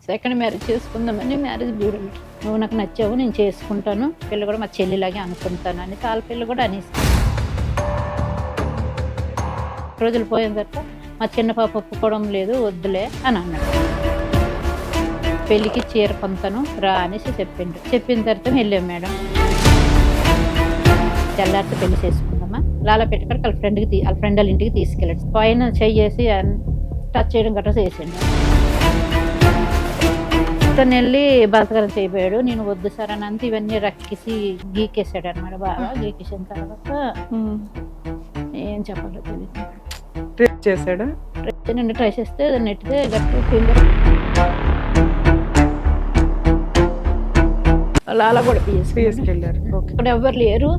Second marriage చేసుకుందామని marriage bureau నువ్వు నాకు నచ్చావు, నేను చేసుకుంటాను, పిల్ల కూడా మా చెల్లిలాగే అనుకుంటాను అని వాళ్ళ పిల్ల కూడా అనేసి రోజులు పోయిన తర్వాత మా చిన్న పాప ఒప్పుకోవడం లేదు, వద్దులే అని అన్నాడు. పెళ్ళికి చీర పొందుతాను రా అనేసి చెప్పిండు. చెప్పిన తర్వాత వెళ్ళాం మేడం. తెల్లారితో పెళ్లి చేసుకుందామా లాలా పెట్టుకొని వాళ్ళ ఫ్రెండ్ వాళ్ళ ఇంటికి తీసుకెళ్ళాడు. పైన చెయ్యేసి టచ్ చేయడం గట్రా చేసిండు. తను వెళ్ళి బలత్కారం చేయబోయాడు. నేను వద్దు సార్ అని అంతా ఇవన్నీ రక్కిసి గీకేసాడు అనమాట. బాగా గీకేసిన తర్వాత ఏం చెప్పాలో తెలియదు. చేశాడు నుండి ట్రై చేస్తే నెట్టితే గట్టి ఫీల్డ్ లాలా కూడా తీసుకెళ్ళారు. ఇక్కడ ఎవరు లేరు,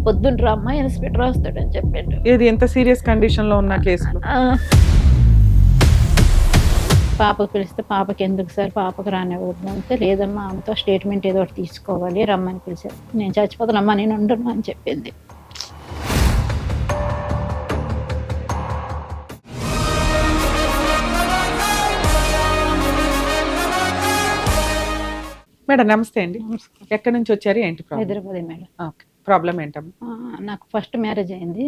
పొద్దున్న రమ్మా ఇన్స్పెక్టర్ వస్తాడని చెప్పాడు. ఇది ఎంత సీరియస్ కండిషన్ లో ఉన్న కేసులో పాపకు పిలిస్తే పాపకి ఎందుకు సార్, పాపకు రానివ్వద్దు అంటే లేదమ్మా ఆమెతో స్టేట్మెంట్ ఏదో ఒకటి తీసుకోవాలి రమ్మని పిలిచారు. నేను చచ్చిపోతానమ్మా నేను ఉండను అని చెప్పింది. మేడం నమస్తే అండి. ఎక్కడి నుంచి వచ్చారు, ఏంటి హైదరాబాద్ మేడం. ప్రాబ్లం ఏంటమ్మా? నాకు ఫస్ట్ మ్యారేజ్ అయింది.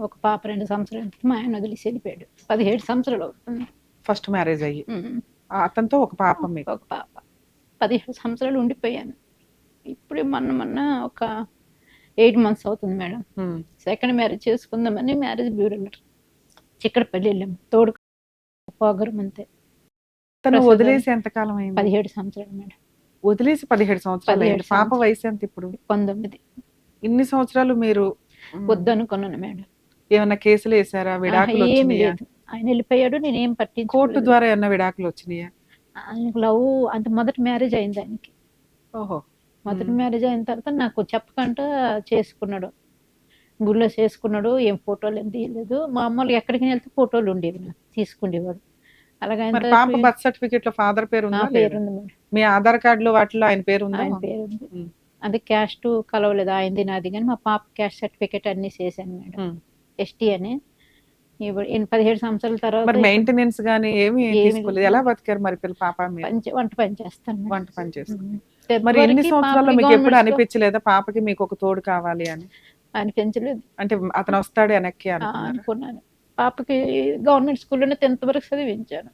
ఒక పాప 2 సంవత్సరాలు మా ఆయన వదిలేసి వెళ్ళిపోయాడు. 17 సంవత్సరాలు అవుతుంది ఫస్ట్ మ్యారేజ్ అయ్యి. అతనితో ఒక పాప, మీకు ఒక పాప. 17 సంవత్సరాలు ఉండిపోయాను. ఇప్పుడు మొన్న ఒక 8 మంత్స్ అవుతుంది మేడం. సెకండ్ మ్యారేజ్ చేసుకుందామని మ్యారేజ్ బ్యూరోలో చిక్కడపల్లి వెళ్ళాము. తోడు పోగరం అంతే. తను వదిలేసి ఎంతకాలం అయింది? 17 సంవత్సరాలు మేడం. వదిలేసి 17 సంవత్సరాలు. పాప వయసు ఎంత ఇప్పుడు? 19. ఇన్ని సంవత్సరాలు మీరు వద్దనుకున్నాను మేడం. ఏమన్నా కేసులు వేసారా? విడాకులు వచ్చినాయా? ఆయన వెళ్ళిపోయాడు, నేనేం పట్టించు. కోర్టు ద్వారా ఏమన్నా విడాకులు వచ్చినాయా? ఆయనకు లవ్ అంత మొదటి మ్యారేజ్ అయింది ఆయనకి. ఓహో. మొదటి మ్యారేజ్ అయిన తర్వాత నాకు చెప్పకుండా చేసుకున్నాడు. గుళ్ళో చేసుకున్నాడు. ఏం ఫోటోలు ఏం తీయలేదు. మామూలుగా ఎక్కడికి వెళ్తే ఫోటోలు ఉండేవి, నాకు తీసుకుండేవాడు. అలాగే పాప బర్త్ సర్టిఫికేట్ లో ఫాదర్ పేరు ఉందా? పేరు ఉంది మేడం. మీ ఆధార్ కార్డులో వాటిలో ఆయన పేరు ఉందా? ఆయన పేరు ఉంది. అది క్యాస్ట్ కలవలేదు ఆయనది నాది, కానీ మా పాప క్యాస్ట్ సర్టిఫికేట్ అన్ని చేశాను మేడం. ఎస్టీ అని. ఇప్పుడు 17 సంవత్సరాల తర్వాత మెయింటెనెన్స్ గానీ ఏమి తీసుకోలేదు. ఎలా బతికారు మరి పిల్ల పాప? వంట పని చేస్తాను. వంట పని చేస్తాను. మరి ఎన్ని సంవత్సరాల్లో మీకు ఎప్పుడు అనిపించలేదా పాపకి మీకు ఒక తోడు కావాలి అని? అనిపించలేదు. అంటే అతను వస్తాడు వెనక్కి అనుకున్నాను. పాపకి గవర్నమెంట్ స్కూల్లోనే 10th వరకు చదివించాను.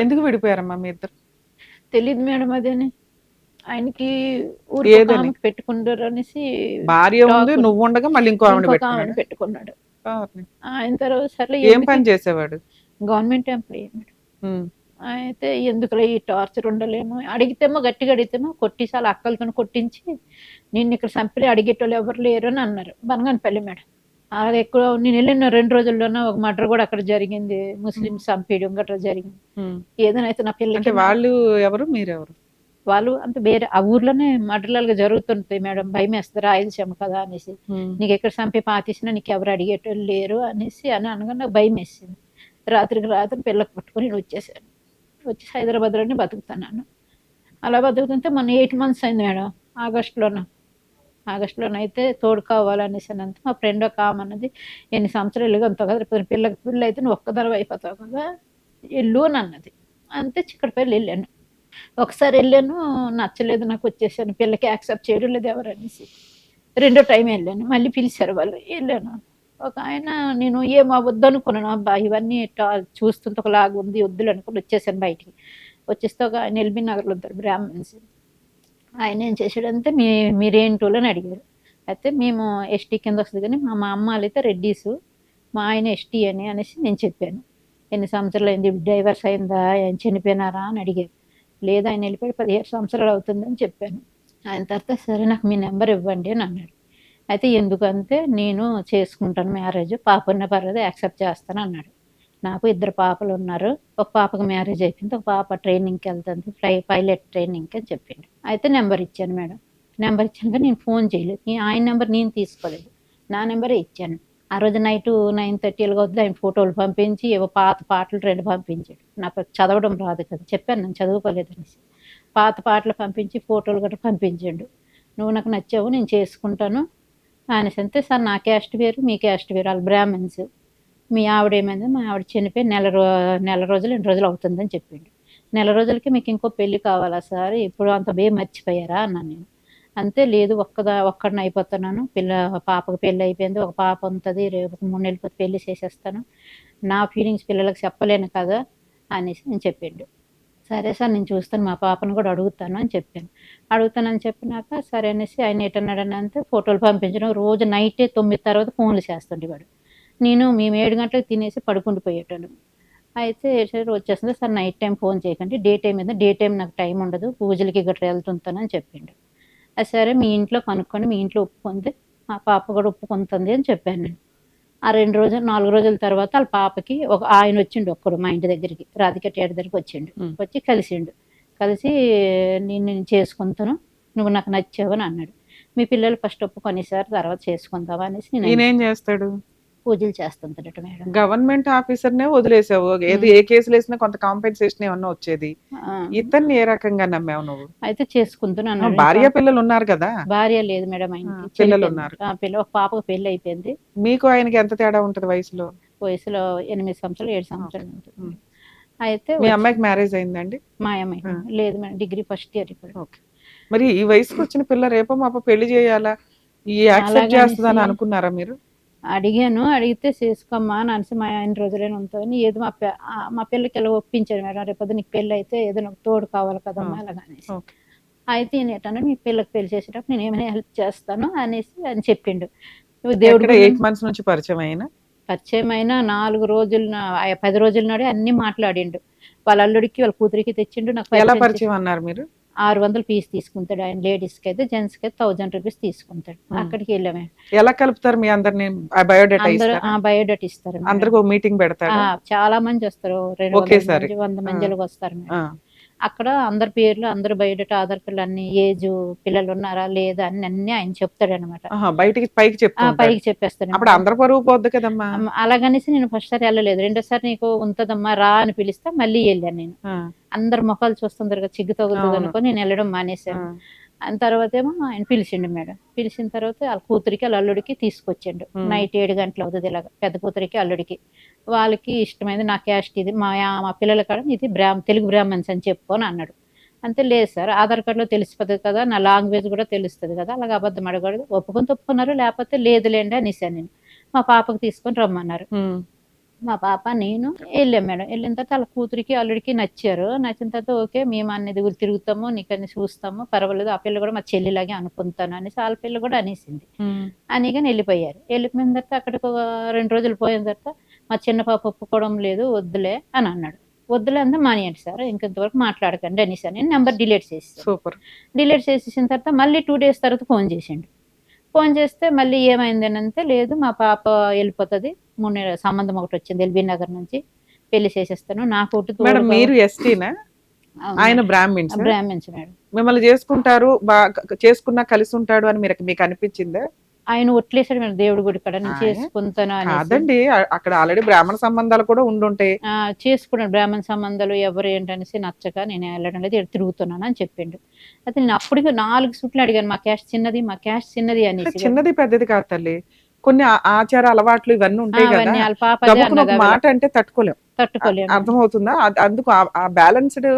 ఎందుకు విడిపోయారమ్మా మీ ఇద్దరు? తెలియదు మేడం. అదేని ఆయనకి పెట్టుకుంటారు అనేసి భార్య ఉంది, నువ్వు ఉండగా మళ్ళీ ఇంకో ఆమె పెట్టుకున్నాడు. ఆయన తర్వాత సరే ఏం పని చేసేవాడు? Government employee madam. అయితే ఎందుకులే ఈ టార్చర్ ఉండలేము. అడిగితేమో గట్టిగా అడిగితేమో కొట్టిసాల అక్కలతో కొట్టించి నిన్ను ఇక్కడ చంపి అడిగేటోళ్ళు ఎవరు లేరు అని అన్నారు. బనగానపల్లి మేడం. అది ఎక్కువ నేను వెళ్ళిన 2 రోజుల్లోనే ఒక మర్డర్ కూడా అక్కడ జరిగింది. ముస్లిం చంపేయడం గట్రా జరిగింది. ఏదైనా అయితే నా పిల్లకి. వాళ్ళు ఎవరు, మీరెవరు? వాళ్ళు అంటే వేరే ఆ ఊర్లోనే మర్డర్లుగా జరుగుతుంటాయి మేడం. భయం వేస్తారు ఆయుధం కదా అనేసి. నీకు ఎక్కడ చంపి పాతేసినా నీకు ఎవరు అడిగేటోళ్ళు లేరు అనేసి అని అనగా నాకు భయం వేసింది. రాత్రికి రాత్రి పిల్లకి పట్టుకొని నేను వచ్చేసాను. వచ్చి హైదరాబాద్లోనే బతుకుతున్నాను. అలా బతుకుతుంటే మొన్న 8 మంత్స్ అయింది మేడం. ఆగస్టులోనైతే తోడు కావాలనేసి అనంత మా ఫ్రెండ్ ఒక ఆమె అన్నది, ఎన్ని సంవత్సరాలు అంతావు కదా, పిల్ల అయితే నువ్వు ఒక్కదరవ అయిపోతావు కదా, వెళ్ళు అని అన్నది. అంతే చిక్కడపల్లి వెళ్ళాను. ఒకసారి వెళ్ళాను, నచ్చలేదు నాకు, వచ్చేసాను. పిల్లకి యాక్సెప్ట్ చేయడం లేదు ఎవరు అనేసి. 2వ టైం వెళ్ళాను. మళ్ళీ పిలిచారు వాళ్ళు, వెళ్ళాను. ఒక ఆయన నేను ఏమో వద్దనుకున్నాను. అబ్బా ఇవన్నీ చూస్తుంటే ఒకలాగా ఉంది, వద్దులు అనుకుని వచ్చేసాను బయటికి. వచ్చేస్తే ఒక ఆయన ఎల్బీ నగర్లో ఉంటారు బ్రాహ్మణ్స్. ఆయన ఏం చేశాడంటే మీరేంటోళ్ళు అని అడిగారు. అయితే మేము ఎస్టీ కింద వస్తుంది, కానీ మా అమ్మ అయితే రెడ్డీసు, మా ఆయన ఎస్టీ అనేసి నేను చెప్పాను. ఎన్ని సంవత్సరాలు అయింది, డైవర్స్ అయిందా, చనిపోయినారా అని అడిగారు. లేదా ఆయన వెళ్ళిపోయి 17 సంవత్సరాలు అవుతుందని చెప్పాను. ఆయన తర్వాత సరే నాకు మీ నెంబర్ ఇవ్వండి అని అన్నాడు. అయితే ఎందుకంటే నేను చేసుకుంటాను మ్యారేజ్, పాప ఉన్న పర్లేదు యాక్సెప్ట్ చేస్తాను అన్నాడు. నాకు 2 పాపలు ఉన్నారు. ఒక పాపకు మ్యారేజ్ అయిపోయింది, ఒక పాప ట్రైనింగ్కి వెళ్తుంది, పైలట్ ట్రైనింగ్కి అని చెప్పిండు. అయితే నెంబర్ ఇచ్చాను మేడం. నెంబర్ ఇచ్చాక నేను ఫోన్ చేయలేదు. ఆయన నెంబర్ నేను తీసుకోలేదు, నా నెంబరే ఇచ్చాను. ఆ రోజు నైట్ 9:30 వద్దు ఆయన ఫోటోలు పంపించి ఏవో పాత పాటలు 2 పంపించాడు. నాకు చదవడం రాదు కదా, చెప్పాను నేను చదువుకోలేదు అనేసి. పాత పాటలు పంపించి ఫోటోలు గట్రా పంపించాడు. నువ్వు నాకు నచ్చావు, నేను చేసుకుంటాను అనేసి. అంతే సార్ నా క్యాస్ట్ వేరు మీ క్యాస్ట్ వేరు, వాళ్ళు బ్రాహ్మణ్స్. మీ ఆవిడ ఏమైంది, మా ఆవిడ చనిపోయి నెల రోజులు 2 రోజులు అవుతుందని చెప్పిండు. నెల రోజులకి మీకు ఇంకో పెళ్లి కావాలా సార్, ఇప్పుడు అంత మర్చిపోయారా అన్నాను నేను. అంతే, లేదు ఒక్కడిని అయిపోతున్నాను, పాపకు పెళ్ళి అయిపోయింది, ఒక పాప ఉంటుంది, రేపు 3 నెలలకి పెళ్లి చేసేస్తాను, నా ఫీలింగ్స్ పిల్లలకు చెప్పలేను కదా అనేసి నేను చెప్పిండు. సరే సార్ నేను చూస్తాను, మా పాపను కూడా అడుగుతాను అని చెప్పాను. అడుగుతానని చెప్పినాక సరే అనేసి ఆయన ఎటన్నాడని అంటే ఫోటోలు పంపించడం, రోజు నైటే 9 తర్వాత ఫోన్లు చేస్తుండేవాడు. మేము 7 గంటలకు తినేసి పడుకుండిపోయేటోళ్ళం. అయితే సరే వచ్చేస్తుంది సార్, నైట్ టైం ఫోన్ చేయకండి, డే టైం మీద, డే టైం నాకు టైం ఉండదు, పూజలకి గట్రా వెళ్తుంటానని చెప్పిండు. అది సరే మీ ఇంట్లో కనుక్కోండి, మీ ఇంట్లో ఒప్పుకుంది, మా పాప కూడా ఒప్పుకుంటుంది అని చెప్పాను నేను. ఆ 2 రోజులు 4 రోజుల తర్వాత వాళ్ళ పాపకి ఆయన వచ్చిండు ఒక్కడు మా ఇంటి దగ్గరికి, రాధిక థియేటర్ దగ్గరికి వచ్చిండు. వచ్చి కలిసిండు. కలిసి నేను చేసుకుంటాను, నువ్వు నాకు నచ్చావు అని అన్నాడు. మీ పిల్లలు ఫస్ట్ ఒప్పుకొని సార్ తర్వాత చేసుకుందావా అనేసి నేనేం చేస్తాడు, పూజలు చేస్తుంటాడట మేడం. గవర్నమెంట్ ఆఫీసర్నే వదిలేసావు, ఏది ఏ కేసులు వేసినా కొంత కాంపెన్సేషన్ ఏమన్నా వచ్చేది, ఇతన్ని ఏ రకంగా నమ్మావు నువ్వు? అయితే చేసుకుంటున్నాను. భార్య పిల్లలు ఉన్నారు కదా? భార్య లేదు మేడం, ఆయనకి పిల్లలు ఉన్నారు. ఒక పాపకు పెళ్లి అయిపోయింది. మీకు ఆయనకి ఎంత తేడా ఉంటది వయసులో? వయసులో 8 సంవత్సరాలు 7 సంవత్సరాలు ఉంటుంది. అయితే మీ అమ్మాయికి మ్యారేజ్ అయిందండి? మా అమ్మాయి లేదు మేడం, డిగ్రీ ఫస్ట్ ఇయర్ ఇప్పుడు. ఓకే. మరి ఈ వయసుకు వచ్చిన పిల్ల రేపో మాపో పెళ్లి చేయాలా, ఈ యాక్సెప్ట్ చేస్తుందని అనుకున్నారా మీరు? అడిగాను, అడిగితే చేసుకోమ్మా అని అనేసి మా ఆయన రోజులైనా ఉంటుంది, ఏదో మా పిల్లకి ఎలా ఒప్పించారు మేడం, రేపొద్దు నీకు పెళ్ళి అయితే ఏదో నాకు తోడు కావాలి కదమ్మా అలాగనేసి. అయితే నేటన్నా మీ పిల్లకి పెళ్లి చేసేటప్పుడు నేను ఏమైనా హెల్ప్ చేస్తాను అనేసి అని చెప్పిండు. దేవుడు 8 months నుంచి పరిచయం అయినా 4 రోజులు 10 రోజుల నాడే అన్ని మాట్లాడిండు. వాళ్ళ అల్లుడికి వాళ్ళ కూతురికి తెచ్చిండు. నాకు ఎలా పరిచయం అన్నారు మీరు? 600 ఫీజు తీసుకుంటాడు ఆయన, లేడీస్కి అయితే, జెంట్స్కి అయితే 1000 రూపీస్ తీసుకుంటాడు. అక్కడికి వెళ్ళాము. ఎలా కలుపుతారు మీ అందరిని? బయోడేటా ఇస్తారు, అందరికి మీటింగ్ పెడతారు, చాలా మంది వస్తారు, 100 మందికి వస్తారు. అక్కడ అందరి పేర్లు, అందరు బయోడేటా, ఆధార్ కార్డులు అన్ని, ఏజ్, పిల్లలు ఉన్నారా లేదా అన్ని ఆయన చెప్తాడు అనమాట. బయటికి పైకి చెప్పేస్తాడు. అప్పుడు అందరు పరువు పోద్ది కదమ్మా. అలాగనేసి నేను ఫస్ట్ సారి వెళ్ళలేదు, రెండోసారి నీకు ఉంటదమ్మా రా అని పిలిస్తే మళ్ళీ వెళ్ళాను నేను. అందరు ముఖాలు చూస్తుందరు కదా, చిగ్గు తగులుతుంది అనుకో నేను వెళ్ళడం మానేశాను. అని తర్వాత ఏమో ఆయన పిలిచిండు మేడం. పిలిచిన తర్వాత వాళ్ళ కూతురికి వాళ్ళ అల్లుడికి తీసుకొచ్చిండు. నైట్ 7 గంటలు అవుతుంది ఇలాగ, పెద్ద కూతురికి అల్లుడికి. వాళ్ళకి ఇష్టమైంది నా క్యాస్ట్ ఇది, మా పిల్లల కాడ ఇది తెలుగు బ్రాహ్మణ్స్ అని చెప్పుకొని అన్నాడు. అంతే, లేదు సార్ ఆధార్ కార్డులో తెలిసిపోతుంది కదా, నా లాంగ్వేజ్ కూడా తెలుస్తుంది కదా, అలాగ అబద్ధం అడగడు, ఒప్పుకున్నారు, లేకపోతే లేదులేండి అనేసాను నేను. మా పాపకు తీసుకొని రమ్మన్నారు. మా పాప నేను వెళ్ళాం మేడం. వెళ్ళిన తర్వాత వాళ్ళ కూతురికి అల్లుడికి నచ్చారు. నచ్చిన తర్వాత ఓకే మేము అన్ని దిగులు తిరుగుతాము, నీకన్నీ చూస్తాము, పర్వాలేదు, ఆ పిల్ల కూడా మా చెల్లిలాగే అనుకుంటాను అనేసి వాళ్ళ పిల్ల కూడా అనేసింది. అనిగాని వెళ్ళిపోయారు. వెళ్ళిపోయిన తర్వాత అక్కడికి 2 రోజులు పోయిన తర్వాత మా చిన్న పాప ఒప్పుకోవడం లేదు, వద్దులే అని అన్నాడు. వద్దులే అంతా మానేయండి సార్, ఇంకెంతవరకు మాట్లాడకండి అనేసి నేను నెంబర్ డిలీట్ చేసి డిలీట్ చేసేసిన తర్వాత మళ్ళీ 2 days తర్వాత ఫోన్ చేసిండు. ఫోన్ చేస్తే మళ్ళీ ఏమైంది అని అంటే, లేదు మా పాప వెళ్ళిపోతుంది, సంబంధం ఒకటి వచ్చింది ఎల్బీ నగర్ నుంచి, పెళ్లి చేసేస్తాను, నాకు మీరు ఎస్టీనా, ఆయన బ్రాహ్మిన్స్ మేడం. మిమ్మల్ని చేసుకున్నా కలిసి ఉంటాడు అని మీకు అనిపించిందా? ఆయన ఒట్లేసాడు మేడం, దేవుడి గుడి కాడ నేను చేసుకుంటాను అని. కాదండి, అక్కడ ఆల్రెడీ బ్రాహ్మణ సంబంధాలు కూడా ఉండుంటాయి. చేసుకున్నాడు, బ్రాహ్మణ సంబంధాలు ఎవరు ఏంటనేసి నచ్చక నేను వెళ్ళడం లేదు, తిరుగుతున్నాను అని చెప్పిండు. అయితే నేను అప్పటికి 4 సుట్లు అడిగాను, మా క్యాస్ట్ చిన్నది అనేసి. చిన్నది పెద్దది కాదు తల్లి, కొన్ని ఆచార అలవాట్లు ఇవన్నీ ఉంటాయి కదా, మాట అంటే తట్టుకోలేం, అర్థమవుతుందా? అందుకు ఆ బ్యాలెన్స్డ్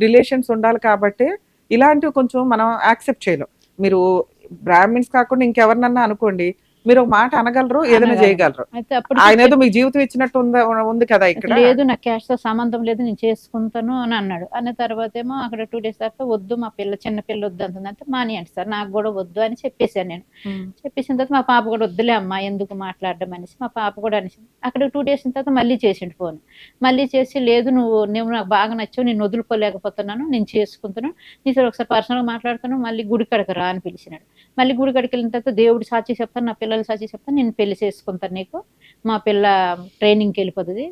రిలేషన్స్ ఉండాలి కాబట్టి ఇలాంటివి కొంచెం మనం యాక్సెప్ట్ చేయలేం. మీరు బ్రాహ్మిన్స్ కాకుండా ఇంకెవరినన్నా అనుకోండి, మీరు ఒక మాట అనగలరు, ఏదైనా చేయగలరు. ఆయన ఏదో మీకు జీవితం ఇచ్చినట్టు ఉంది కదా ఇక్కడ. లేదు, నా క్యాస్ట్ తో సంబంధం లేదు, నేను చేసుకుంటాను అని అన్నాడు. అన్న తర్వాత ఏమో అక్కడ 2 days తర్వాత వద్దు, మా చిన్న పిల్ల వద్దు అంటుందంటే, మానేయండి సార్, నాకు కూడా వద్దు అని చెప్పేశాను నేను. చెప్పేసిన తర్వాత మా పాప కూడా వద్దులే అమ్మా ఎందుకు మాట్లాడడం అనేసి మా పాప కూడా అనేసి, అక్కడ 2 days తర్వాత మళ్ళీ చేసిండు ఫోన్. మళ్ళీ చేసి, లేదు నువ్వు నాకు బాగా నచ్చావు, నేను వదులుకోలేకపోతున్నాను, నేను చేసుకుంటున్నాను, నీ సార్ ఒకసారి పర్సనల్గా మాట్లాడుతాను, మళ్ళీ గుడి కడక రా అని పిలిచినాడు. మళ్ళీ గుడి కడికి వెళ్ళిన తర్వాత దేవుడు సాక్షి చెప్తాను, నా పిల్లలు సాక్షి చెప్తాను, నేను పెళ్లి చేసుకుంటాను నీకు, మా పిల్ల ట్రైనింగ్కి వెళ్ళిపోతుంది,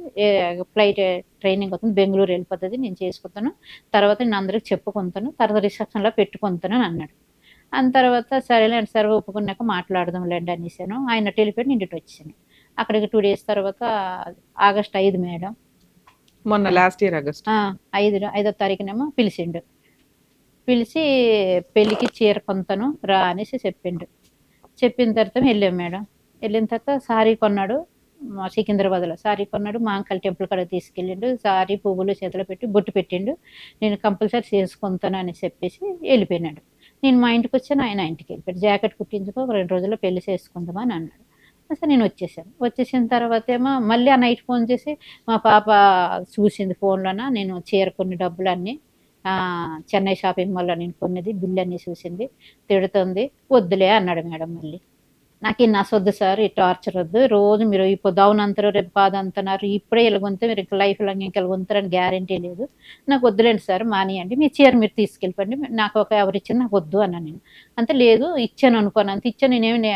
ఫ్లైట్ ట్రైనింగ్ అవుతుంది, బెంగళూరు వెళ్ళిపోతుంది, నేను చేసుకుంటాను, తర్వాత నేను అందరికి చెప్పుకుంటాను, తర్వాత రిసెప్షన్లో పెట్టుకుంటాను అని అన్నాడు. అన్న తర్వాత సరేలేండి సార్ ఒప్పుకున్నాక మాట్లాడదాంలేండి అనేసాను. ఆయన టెలిఫోన్ ఇంటికి వచ్చాను. అక్కడికి 2 days తర్వాత ఆగస్ట్ 5 మేడం, మొన్న లాస్ట్ ఇయర్ ఆగస్ట్ 5వ తారీఖునేమో పిలిచిండు. పిలిచి పెళ్ళికి చీర కొంతను రా అనేసి చెప్పిండు. చెప్పిన తర్వాత వెళ్ళాం మేడం. వెళ్ళిన తర్వాత సారీ కొన్నాడు, సికింద్రాబాద్లో సారీ కొన్నాడు. మా అంకల్ టెంపుల్ కాడ తీసుకెళ్ళిండు. సారీ పువ్వులు చేతిలో పెట్టి బొట్టు పెట్టిండు. నేను కంపల్సరీ చేసుకుంటాను అని చెప్పేసి వెళ్ళిపోయినాడు. నేను మా ఇంటికి వచ్చాను, ఆయన ఇంటికి వెళ్ళిపోయాడు. జాకెట్ కుట్టించుకో 2 రోజుల్లో పెళ్లి చేసుకుందామా అని అన్నాడు. అసలు నేను వచ్చేసాను. వచ్చేసిన తర్వాత ఏమో మళ్ళీ ఆ నైట్ ఫోన్ చేసి మా పాప చూసింది ఫోన్లోన నేను చీర కొన్ని డబ్బులన్నీ చెన్నై షాపింగ్ మాల్లో నేను కొన్నది బిల్ అన్నీ చూసింది, తిడుతుంది. వద్దులే అన్నాడు మేడం. మళ్ళీ నాకు ఈ నసొద్దు సార్, ఈ టార్చర్ వద్దు, రోజు మీరు ఇప్పుడు డౌన్ అంటారు రేపు కాదు అంటున్నారు, ఇప్పుడే ఇలాగొంతే మీరు లైఫ్ లాంగ్ ఇంకా ఇలాగొంతారని గ్యారంటీ లేదు, నాకు వద్దులేండి సార్ మానేయండి, మీ చీర మీరు తీసుకెళ్ళిపోండి, నాకు ఒక ఎవరు ఇచ్చిన నాకు వద్దు అన్నాను నేను. అంతే లేదు ఇచ్చాను అనుకోను, అంత ఇచ్చాను నేనేమి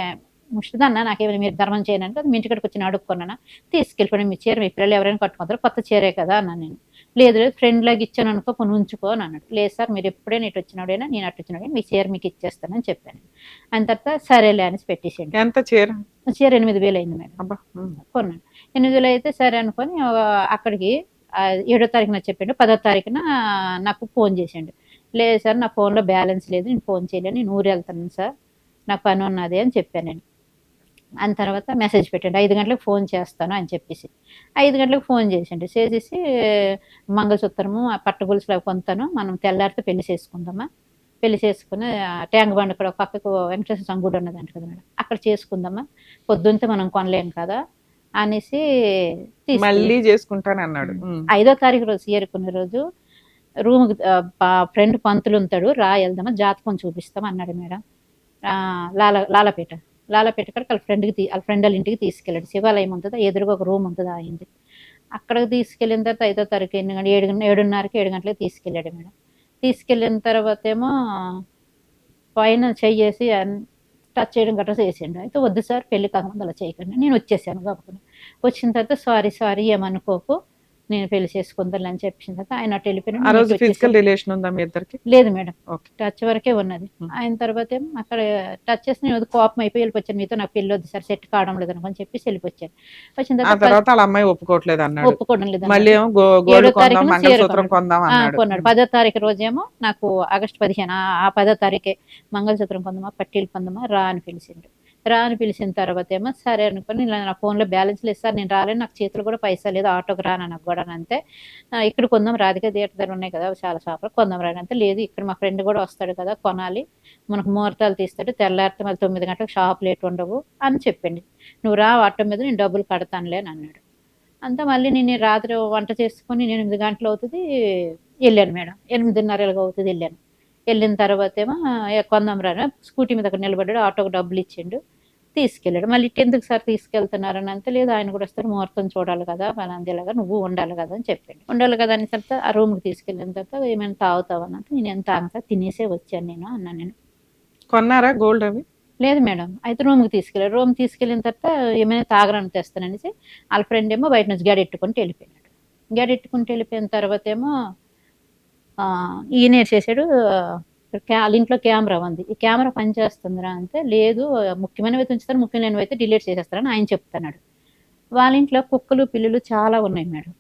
ముష్టిదన్నా, నాకేమైనా మీరు ధర్మం చేయను కదా, మీ ఇంటికాడికి వచ్చి అడుక్కున్నానా, తీసుకెళ్ళిపోండి మీ చీర, మీ పిల్లలు ఎవరైనా కట్టుకుంటారు, కొత్త చీరే కదా అన్నాను నేను. లేదు లేదు ఫ్రెండ్ లాగా ఇచ్చాను అనుకో కొన్ని ఉంచుకో అని అన్నాడు. లేదు సార్ మీరు ఎప్పుడైనా ఇటు వచ్చినాడైనా నేను అటు వచ్చినాడైనా మీ చీర మీకు ఇచ్చేస్తానని చెప్పాను. ఆయన తర్వాత సరేలే అనేసి పెట్టేసేయండి. ఎంత చీర? చీర 8,000 అయింది మేడం. కొన్నాను 8,000 అయితే సరే అనుకొని అక్కడికి 7వ తారీఖున చెప్పిండు. 10వ తారీఖున నాకు ఫోన్ చేసిండు. లేదు సార్ నా ఫోన్లో బ్యాలెన్స్ లేదు, నేను ఫోన్ చేయలేను, నేను ఊరు వెళ్తాను సార్, నాకు పని ఉన్నది అని చెప్పాను నేను. అని తర్వాత మెసేజ్ పెట్టండి 5 గంటలకు ఫోన్ చేస్తాను అని చెప్పేసి 5 గంటలకు ఫోన్ చేసిండు. చేసేసి మంగళసూత్రము పట్టు గొలుసులు అవి కొంటాను, మనం తెల్లారితో పెళ్లి చేసుకుందామా, పెళ్లి చేసుకుని ట్యాంక్ బండ్ ఇక్కడ పక్కకు వెంకటేశ్వర స్వామి గుడి ఉన్నదంట కదా మేడం, అక్కడ చేసుకుందామా, పొద్దుంతే మనం కొనలేము కదా అనేసి మళ్ళీ చేసుకుంటాను అన్నాడు. 5వ తారీఖు రోజు ఏరుకునే రోజు రూమ్ ఫ్రెండ్ పంతులు ఉంటాడు, రా వెళ్దామా జాతకం చూపిస్తాం అన్నాడు మేడం. లాలపేట కాడికి వాళ్ళ ఫ్రెండ్ వాళ్ళ ఇంటికి తీసుకెళ్ళాడు. శివాలయం ఉంటుందా ఎదురుగా ఒక రూమ్ ఉంటుందా అయింది, అక్కడికి తీసుకెళ్ళిన తర్వాత 5వ తారీఖు 7:30కి 7 గంటలకు తీసుకెళ్ళాడు మేడం. తీసుకెళ్ళిన తర్వాత ఏమో పైన చెయ్యేసి టచ్ చేయడం గట్రా చేసిండు. అయితే వద్దు సార్ పెళ్లి కాకముందు అలా చేయకండి, నేను వచ్చేసాను కాబట్టి. వచ్చిన తర్వాత సారీ ఏమనుకోకు, నేను పెళ్లి చేసుకుందాం అని చెప్పిన తర్వాత ఆయన అటు వెళ్ళిపోయిన. లేదు మేడం, టచ్ వరకే ఉన్నది. ఆయన తర్వాత ఏమో అక్కడ టచ్ చేసి నేను కోపం అయిపోయి వెళ్ళిపోయాను, మీతో నాకు పెళ్లి వద్దు సార్, సెట్ కావడం లేదు అని చెప్పి వెళ్ళిపోయాను. వచ్చిన తర్వాత అమ్మాయి ఒప్పుకోవట్లేదు అన్నాడు. ఒప్పుకోవడం లేదు. 7వ తారీఖున కొన్నాడు. 10వ తారీఖు రోజేమో నాకు ఆగస్టు 15 ఆ 10వ తారీఖే మంగళసూత్రం కొందామా పట్టీలు కొందామా రా అని పిలిచిండు. రా అని పిలిచిన తర్వాత ఏమో సరే అనుకుని నా ఫోన్లో బ్యాలెన్స్ లేదు సార్, నేను రాలేను, నాకు చేతులు కూడా పైసా లేదు, ఆటోకి రాను నాకు కూడా అంతే, ఇక్కడ కొందాం రాధిక థియేటర్ దగ్గర ఉన్నాయి కదా చాలా షాపులు కొందాం రాని అంతే, లేదు ఇక్కడ మా ఫ్రెండ్ కూడా వస్తాడు కదా కొనాలి, మనకు ముహూర్తాలు తీస్తాడు, తెల్లారితే మళ్ళీ 9 గంటలకు షాప్ లేట్ ఉండవు అని చెప్పింది. నువ్వు రా ఆటో మీద నేను డబ్బులు కడతానులే అని అన్నాడు. అంతా మళ్ళీ నేను రాత్రి వంట చేసుకొని 8 గంటలు అవుతుంది వెళ్ళాను మేడం. 8:30 అవుతుంది వెళ్ళాను. వెళ్ళిన తర్వాత ఏమో కొందాం రా స్కూటీ మీద అక్కడ నిలబడ్డాడు, ఆటోకి డబ్బులు ఇచ్చిండు, తీసుకెళ్ళాడు. మళ్ళీ ఎందుకు సార్ తీసుకెళ్తున్నారని అంతే, లేదు ఆయన కూడా వస్తారు ముహూర్తం చూడాలి కదా పలాందేలాగా నువ్వు ఉండాలి కదా అని చెప్పాడు. ఉండాలి కదా అని తర్వాత ఆ రూమ్కి తీసుకెళ్ళిన తర్వాత ఏమైనా తాగుతావు అన్నంత నేను ఎంత అంతా తినేసే వచ్చాను నేను అన్నాను నేను. కొన్నారా గోల్డ్ అవి? లేదు మేడం. అయితే రూమ్కి తీసుకెళ్ళాడు. రూమ్ తీసుకెళ్ళిన తర్వాత ఏమైనా తాగడానికి తెస్తాననేసి వాళ్ళ ఫ్రెండ్ ఏమో బయట నుంచి గడెట్టుకుంటూ వెళ్ళిపోయినాడు. గడెట్టుకుంటూ వెళ్ళిపోయిన తర్వాత ఏమో ఈయన చేశాడు, వాళ్ళ ఇంట్లో కెమెరా ఉంది, ఈ కెమెరా పనిచేస్తుందిరా అంటే, లేదు ముఖ్యమైనవి ఉంచుతారు, ముఖ్యమైనవి అయితే డిలీట్ చేసేస్తారని ఆయన చెప్తున్నాడు. వాళ్ళ ఇంట్లో కుక్కలు పిల్లులు చాలా ఉన్నాయి మేడం.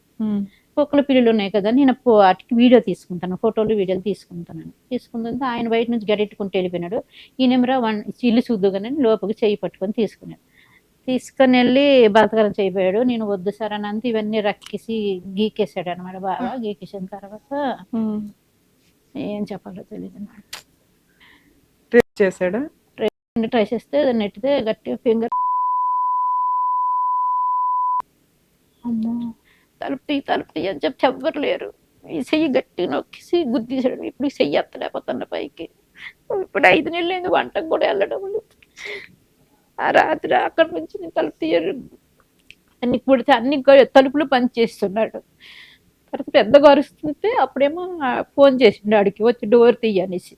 కుక్కలు పిల్లులు ఉన్నాయి కదా, నేను వాటికి వీడియో తీసుకుంటాను, ఫోటోలు వీడియోలు తీసుకుంటే ఆయన బయట నుంచి గడెట్టుకుంటూ వెళ్ళిపోయినాడు. ఈయనెమరా ఇల్లు చూద్దుగానే లోపలికి చెయ్యి పట్టుకొని తీసుకొని వెళ్ళి బలత్కారం చేయబోయాడు. నేను వద్దు సార్ అని అంతా ఇవన్నీ రక్కేసి గీకేసాడు అనమాట. బాగా గీకేసిన తర్వాత ఏం చెప్పాలో తెలియదు చేశాడు. ట్రై చేస్తే నెట్టితే గట్టి ఫింగర్ అమ్మో తలుపు అని చెప్పి ఎవ్వరు లేరు. ఈ చెయ్యి గట్టి నొక్కేసి గుద్దేశాడు. ఇప్పుడు చెయ్యి ఎత్తలేకపోతున్న పైకి. ఇప్పుడు 5 నెలలు అయింది వంటకు కూడా వెళ్ళడం. ఆ రాత్రి అక్కడి నుంచి నేను తలుపు తీయరు అన్ని కుడితే అన్ని తలుపులు పనిచేస్తున్నాడు. తర్వాత పెద్దగా అరుస్తుంటే అప్పుడేమో ఫోన్ చేసిండు ఆడికి వచ్చి డోర్ తీయనేసి.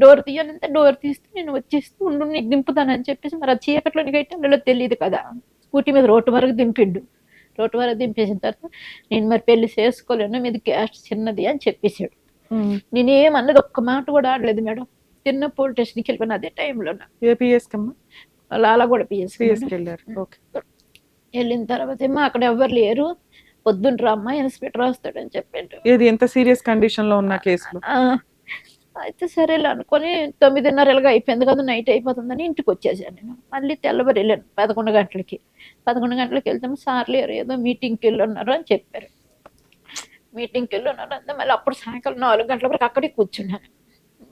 డోర్ తీయాలంటే డోర్ తీస్తే నేను వచ్చేస్తూ ఉండు నీకు దింపుతానని చెప్పేసి, మరి ఆ చీకట్లో నీకైతే అందులో తెలియదు కదా, స్కూటీ మీద రోడ్డు వరకు దింపిండు. రోడ్డు వరకు దింపేసిన తర్వాత నేను మరి పెళ్లి చేసుకోలేను, మీది క్యాస్ట్ చిన్నది అని చెప్పేశాడు. నేనేమన్నది ఒక్క మాట కూడా ఆడలేదు మేడం. చిన్న పోలీస్ స్టేషన్కి వెళ్ళిపోయిన అదే టైంలో లాలా కూడా పిఎస్ వెళ్ళిన తర్వాత ఏమో అక్కడ ఎవ్వరు లేరు, పొద్దున్న రమ్మా ఇన్స్పెక్టర్ వస్తాడని చెప్పాడు. ఎంత సీరియస్ కండిషన్ లో ఉన్న కేసులో అయితే సరేలే అనుకొని 9:30 అయిపోయింది కదా, నైట్ అయిపోతుందని ఇంటికి వచ్చేసాను నేను. మళ్ళీ తెల్లవారు వెళ్ళాను 11 గంటలకి. 11 గంటలకి వెళ్తాము, సార్ లేరు, ఏదో మీటింగ్కి వెళ్ళున్నారు అని చెప్పారు. మీటింగ్కి వెళ్ళున్నారు అంటే మళ్ళీ అప్పుడు సాయంకాలం 4 గంటల వరకు అక్కడే కూర్చున్నాను.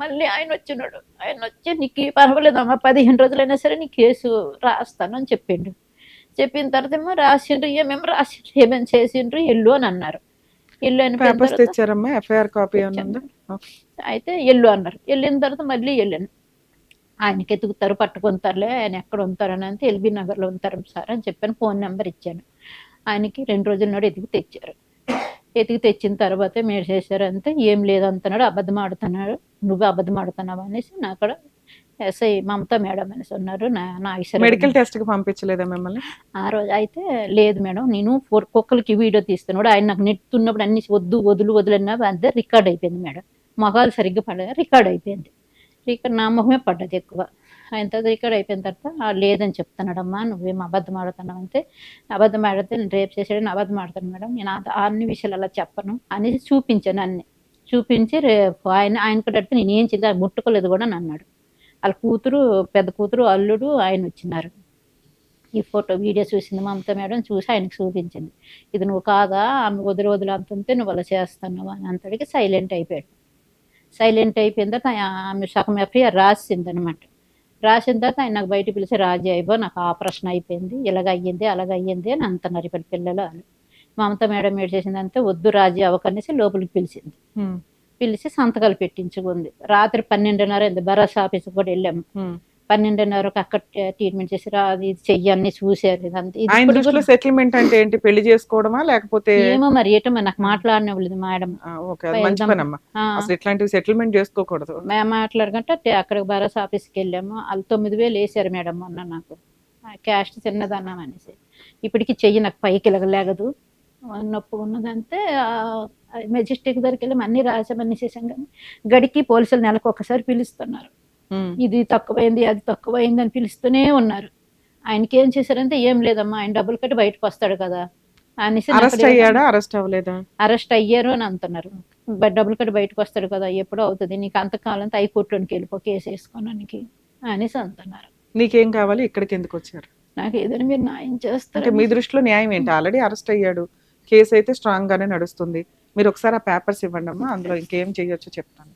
మళ్ళీ ఆయన వచ్చినాడు. ఆయన వచ్చి నీకు పర్వాలేదమ్మా, 15 రోజులైనా సరే నీ కేసు రాస్తాను అని చెప్పిండు. చెప్పిన తర్వాత ఏమో రాసిండ్రు, ఏమేమి రాసిండ్రు, ఏమేమి చేసిండ్రు, ఎల్లు అని అన్నారు. ఎల్లు అనిపోయిన పేపర్స్ తర్వాత తెచ్చారమ్మా? ఎఫ్ఐఆర్ కాపీ ఏమైనా ఉందా? అయితే ఎల్లు అన్నారు. వెళ్ళిన తర్వాత మళ్ళీ వెళ్ళాను. ఆయనకి ఎతుకుతారు, పట్టుకుంటారులే, ఆయన ఎక్కడ ఉంటారని అంటే ఎల్బీ నగర్లో ఉంటారు సార్ అని చెప్పాను. ఫోన్ నెంబర్ ఇచ్చాను. ఆయనకి 2 రోజుల నాడు ఎతికి తెచ్చారు. ఎతికి తెచ్చిన తర్వాత మీరు చేశారు అంతే, ఏం లేదు అంటున్నాడు, అబద్ధం ఆడుతున్నాడు, నువ్వు అబద్ధం ఆడుతున్నావు అనేసి నా అక్కడ ఎస్ఐ మమతా మేడం అనేసి ఉన్నారు. మెడికల్ టెస్ట్ కి పంపించలేదా మిమ్మల్ని ఆ రోజు? అయితే లేదు మేడం, నేను కుక్కలకి వీడియో తీస్తున్నాడు, ఆయన నాకు నెట్టుతున్నప్పుడు అన్ని వద్దు వదులు వదులన్నా అంతే రికార్డ్ అయిపోయింది మేడం. మొహాలు సరిగ్గా పడలేదు, రికార్డ్ అయిపోయింది. రికార్డ్ నా మొహమే పడ్డది ఎక్కువ. ఆయన తర్వాత రికార్డ్ అయిపోయిన తర్వాత లేదని చెప్తున్నాడమ్మా, నువ్వేం అబద్ధం ఆడుతున్నావు అంటే, అబద్ధం ఆడితే నేను రేపు చేసాడని అబద్ధం ఆడతాను మేడం, నేను అన్ని విషయాలు అలా చెప్పను అనేసి చూపించాను. అన్ని చూపించి రేపు ఆయనకు అడిగితే నేను ఏం చేయలేదు, ముట్టుకోలేదు కూడా అని అన్నాడు. వాళ్ళ కూతురు, పెద్ద కూతురు, అల్లుడు ఆయన వచ్చినారు. ఈ ఫోటో వీడియో చూసింది మమతా మేడం, చూసి ఆయనకు చూపించింది. ఇది నువ్వు కాదా, ఆమె వదిలి అంతుంటే నువ్వు అలా చేస్తున్నావు అని అంతటికి సైలెంట్ అయిపోయాడు. సైలెంట్ అయిపోయిన తర్వాత ఆమె సగం ఎఫ్ఐఆర్ రాసింది అనమాట. రాసిన తర్వాత ఆయన నాకు బయట పిలిచి, రాజీ అయిపో, నాకు ఆపరేషన్ అయిపోయింది, ఇలాగ అయ్యింది అలాగ అయ్యింది అని అంటున్నారు ఇప్పుడు పిల్లలు అని. మమతా మేడం ఏడు చేసిందంటే, వద్దు రాజీ అవ్వకనేసి లోపలికి పిలిచింది. పిలిచి సంతకాలు పెట్టించుకుంది. రాత్రి 12:30 అయింది. భరోసా ఆఫీస్కి కూడా వెళ్ళాము. 12:30 అక్కడ ట్రీట్మెంట్ చేసి అది చెయ్యన్ని చూసారు. ఇదంతా సెటిల్మెంట్ అంటే ఏంటి, పెళ్లి చేసుకోవడమా లేకపోతే ఏమో మరి ఏటో మరి నాకు మాట్లాడనివ్వలేదు మేడం. ఇట్లాంటివి సెటిల్మెంట్ చేసుకోకూడదు మాట్లాడకంటే అక్కడ భరోసా ఆఫీస్కి వెళ్ళాము. వాళ్ళు 9,000 వేసారు మేడం మొన్న నాకు, క్యాస్ట్ చిన్నదన్నాం అనేసి. ఇప్పటికి చెయ్యి నాకు పైకి లేగదు, నొప్పి ఉన్నదంటే మెజెస్టిక్ దగ్గరికి వెళ్ళి అన్ని రాసామని చేసాం. కానీ గడికి పోలీసులు నెలకు ఒకసారి పిలుస్తున్నారు, ఇది తక్కువైంది అది తక్కువైంది అని పిలుస్తూనే ఉన్నారు. ఆయనకి ఏం చేశారంటే, ఏం లేదమ్మా, ఆయన డబ్బులు కట్టి బయటకు వస్తాడు కదా అనేసి. అరెస్ట్ అయ్యారు అని అంటున్నారు. డబ్బులు కట్టి బయటకు వస్తాడు కదా, ఎప్పుడో అవుతుంది, నీకు అంతకాలం హైకోర్టులోకి వెళ్ళిపో కేసు వేసుకోవడానికి అనేసి అంటున్నారు. నీకేం కావాలి, ఇక్కడికి ఎందుకు వచ్చారు? నాకు ఏదైనా మీరు న్యాయం చేస్తారు. మీ దృష్టిలో న్యాయం ఏంటి? ఆల్రెడీ అరెస్ట్ అయ్యాడు, కేసు అయితే స్ట్రాంగ్ గానే నడుస్తుంది. మీరు ఒకసారి ఆ పేపర్స్ ఇవ్వండి అమ్మా, అందులో ఇంకేం చేయొచ్చో చెప్తాను.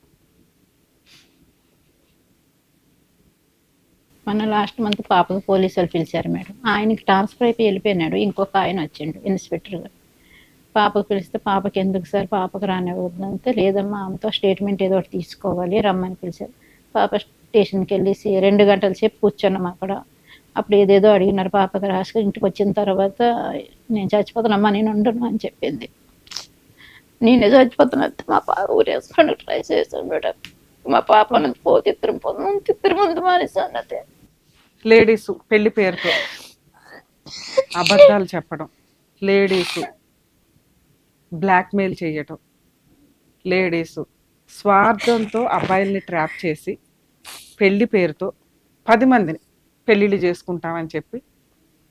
మన లాస్ట్ మంత్ పాపకు పోలీసులు పిలిచారు మేడం. ఆయనకి ట్రాన్స్ఫర్ అయిపోయి వెళ్ళిపోయినాడు. ఇంకొక ఆయన వచ్చిండు ఇన్స్పెక్టర్ గారు. పాపకు పిలిస్తే, పాపకి ఎందుకు సార్, పాపకు రానివ్వద్దంటే, లేదమ్మా ఆమెతో స్టేట్మెంట్ ఏదో ఒకటి తీసుకోవాలి, రమ్మని పిలిచారు. పాప స్టేషన్కి వెళ్ళేసి 2 గంటల సేపు కూర్చున్నాం అక్కడ. అప్పుడు ఏదేదో అడిగినారు. పాపకి రాసుకొని ఇంటికి వచ్చిన తర్వాత, నేను చచ్చిపోతానమ్మా, నేను ఉండను అని చెప్పింది. నేనే చచ్చిపోతున్నా, మా పాప ఊరేసుకొని ట్రై చేశాను మేడం. మా పాప తిత్తరం ముందు మానేసి అన్నది. లేడీస్ పెళ్లి పేరుతో అబద్ధాలు చెప్పడం, లేడీస్ బ్లాక్మెయిల్ చేయటం, లేడీస్ స్వార్థంతో అబ్బాయిల్ని ట్రాప్ చేసి పెళ్లి పేరుతో 10 మందిని పెళ్లిళ్ళు చేసుకుంటామని చెప్పి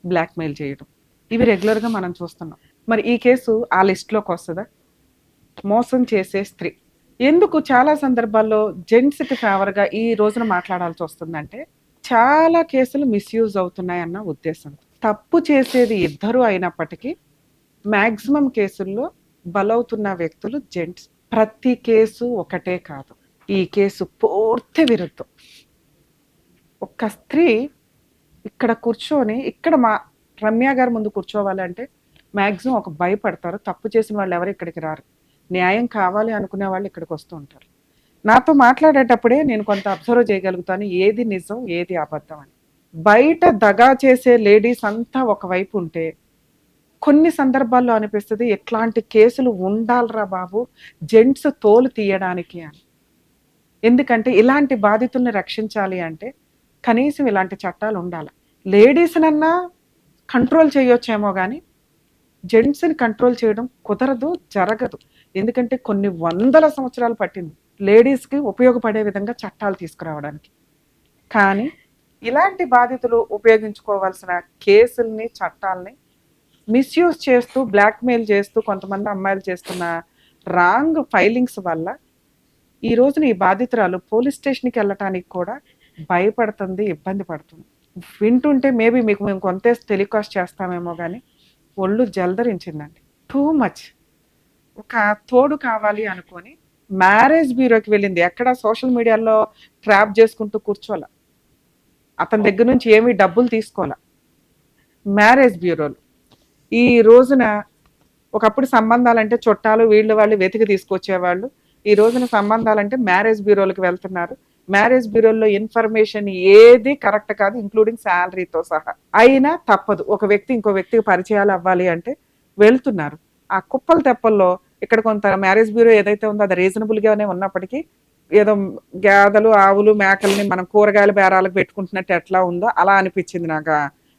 బ్లాక్మెయిల్ చేయడం, ఇవి రెగ్యులర్గా మనం చూస్తున్నాం. మరి ఈ కేసు ఆ లిస్ట్లోకి వస్తుందా? మోసం చేసే స్త్రీ. ఎందుకు చాలా సందర్భాల్లో జెంట్స్కి ఫేవర్గా ఈ రోజున మాట్లాడాల్సి వస్తుందంటే, చాలా కేసులు మిస్యూజ్ అవుతున్నాయన్న ఉద్దేశం. తప్పు చేసేది ఇద్దరు అయినప్పటికీ మ్యాక్సిమం కేసుల్లో బలవుతున్న వ్యక్తులు జెంట్స్. ప్రతి కేసు ఒకటే కాదు, ఈ కేసు పూర్తి విరుద్ధం. ఒక స్త్రీ ఇక్కడ కూర్చొని, ఇక్కడ మా రమ్య గారి ముందు కూర్చోవాలంటే మ్యాక్సిమం ఒక భయపడతారు. తప్పు చేసిన వాళ్ళు ఎవరు ఇక్కడికి రారు, న్యాయం కావాలి అనుకునే వాళ్ళు ఇక్కడికి వస్తూ ఉంటారు. నాతో మాట్లాడేటప్పుడే నేను కొంత అబ్జర్వ్ చేయగలుగుతాను, ఏది నిజం ఏది అబద్ధం అని. బయట దగా చేసే లేడీస్ అంతా ఒకవైపు ఉంటే, కొన్ని సందర్భాల్లో అనిపిస్తుంది ఎట్లాంటి కేసులు ఉండాలరా బాబు జెంట్స్ తోలు తీయడానికి అని. ఎందుకంటే ఇలాంటి బాధితుల్ని రక్షించాలి అంటే కనీసం ఇలాంటి చట్టాలు ఉండాలి. లేడీస్నన్నా కంట్రోల్ చేయొచ్చేమో కానీ జెంట్స్ని కంట్రోల్ చేయడం కుదరదు, జరగదు. ఎందుకంటే కొన్ని 100 సంవత్సరాలు పట్టింది లేడీస్కి ఉపయోగపడే విధంగా చట్టాలు తీసుకురావడానికి. కానీ ఇలాంటి బాధితులు ఉపయోగించుకోవాల్సిన కేసుల్ని, చట్టాలని మిస్యూజ్ చేస్తూ, బ్లాక్మెయిల్ చేస్తూ కొంతమంది అమ్మాయిలు చేస్తున్న రాంగ్ ఫైలింగ్స్ వల్ల ఈ రోజున ఈ బాధితురాలు పోలీస్ స్టేషన్కి వెళ్ళటానికి కూడా భయపడుతుంది, ఇబ్బంది పడుతుంది. వింటుంటే మేబీ మీకు మేము కొంత టెలికాస్ట్ చేస్తామేమో కానీ ఒళ్ళు జలదరించిందండి. Too much. ఒక తోడు కావాలి అనుకొని మ్యారేజ్ బ్యూరోకి వెళ్ళింది. ఎక్కడ సోషల్ మీడియాలో ట్రాప్ చేసుకుంటూ కూర్చోాల, అతని దగ్గర నుంచి ఏమీ డబ్బులు తీసుకోవాలా. మ్యారేజ్ బ్యూరోలు ఈ రోజున ఒకప్పుడు సంబంధాలంటే చుట్టాలు వీళ్ళు వాళ్ళు వెతికి తీసుకొచ్చేవాళ్ళు. ఈ రోజున సంబంధాలంటే మ్యారేజ్ బ్యూరోలకు వెళ్తున్నారు. మ్యారేజ్ బ్యూరోల్లో ఇన్ఫర్మేషన్ ఏది కరెక్ట్ కాదు, ఇంక్లూడింగ్ శాలరీతో సహా. అయినా తప్పదు, ఒక వ్యక్తి ఇంకో వ్యక్తికి పరిచయాలు అవ్వాలి అంటే వెళ్తున్నారు. ఆ కుప్పల తెప్పల్లో ఇక్కడ కొంత మ్యారేజ్ బ్యూరో ఏదైతే ఉందో అది రీజనబుల్ గానే ఉన్నప్పటికీ ఏదో గేదలు ఆవులు మేకల్ని మనం కూరగాయల బేరాలకు పెట్టుకుంటున్నట్టు ఎట్లా ఉందో అలా అనిపించింది నాకు